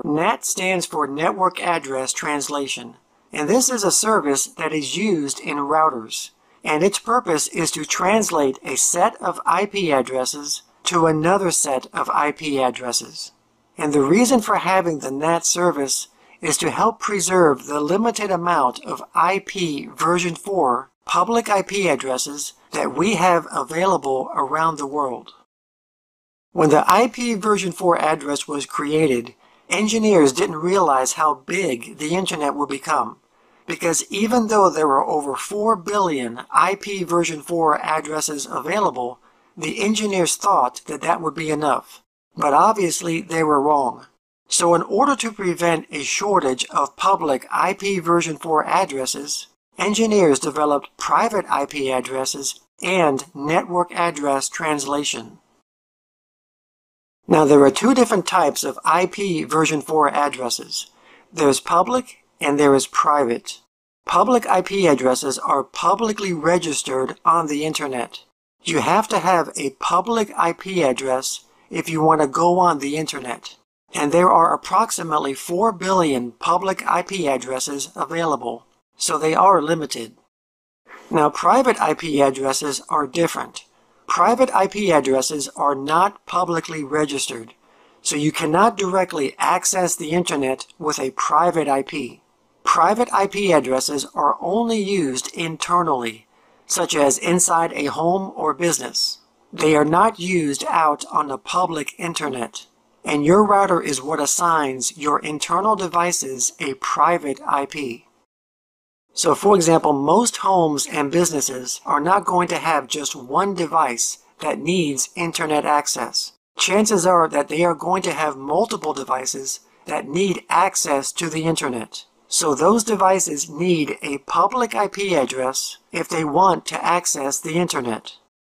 Nat stands for Network Address Translation, and this is a service that is used in routers, and its purpose is to translate a set of IP addresses to another set of IP addresses. And the reason for having the Nat service is to help preserve the limited amount of IP version 4 public IP addresses that we have available around the world. When the IP version 4 address was created, engineers didn't realize how big the internet would become, because even though there were over 4 billion IP version 4 addresses available, the engineers thought that that would be enough. But obviously they were wrong. So in order to prevent a shortage of public IP version 4 addresses, engineers developed private IP addresses and network address translation. Now there are two different types of IP version 4 addresses. There's public and there is private. Public IP addresses are publicly registered on the internet. You have to have a public IP address if you want to go on the internet. And there are approximately 4 billion public IP addresses available, so they are limited. Now private IP addresses are different. Private IP addresses are not publicly registered, so you cannot directly access the internet with a private IP. Private IP addresses are only used internally, such as inside a home or business. They are not used out on the public internet, and your router is what assigns your internal devices a private IP. So for example, most homes and businesses are not going to have just one device that needs internet access. Chances are that they are going to have multiple devices that need access to the internet. So those devices need a public IP address if they want to access the internet.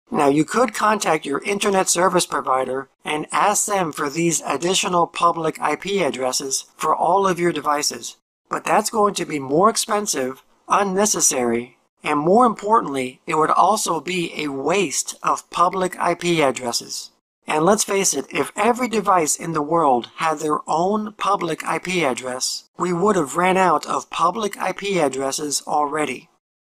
Now you could contact your internet service provider and ask them for these additional public IP addresses for all of your devices, but that's going to be more expensive, unnecessary, and more importantly, it would also be a waste of public IP addresses. And let's face it, if every device in the world had their own public IP address, we would have ran out of public IP addresses already.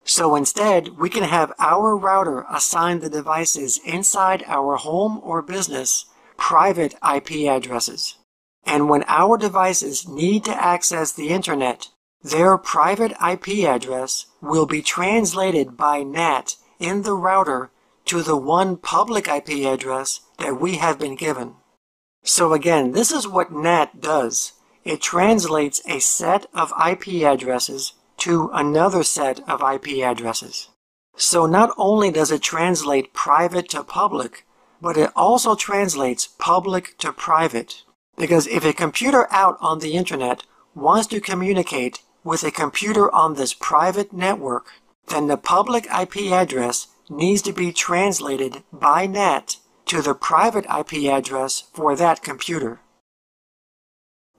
So instead, we can have our router assign the devices inside our home or business private IP addresses. And when our devices need to access the internet, their private IP address will be translated by Nat in the router to the one public IP address that we have been given. So again, this is what Nat does. It translates a set of IP addresses to another set of IP addresses. So not only does it translate private to public, but it also translates public to private. Because if a computer out on the internet wants to communicate with a computer on this private network, then the public IP address needs to be translated by Nat to the private IP address for that computer.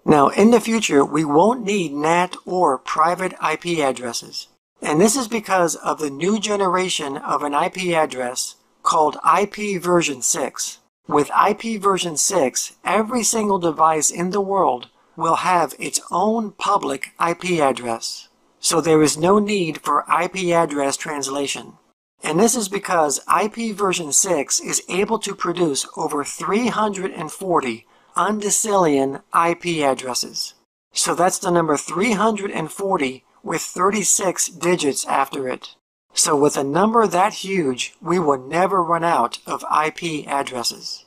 Now in the future, we won't need NAT or private IP addresses. And this is because of the new generation of an IP address called IP version 6. With IP version 6, every single device in the world will have its own public IP address. So there is no need for IP address translation. And this is because IP version 6 is able to produce over 340 undecillion IP addresses. So that's the number 340 with 36 digits after it. So with a number that huge, we will never run out of IP addresses.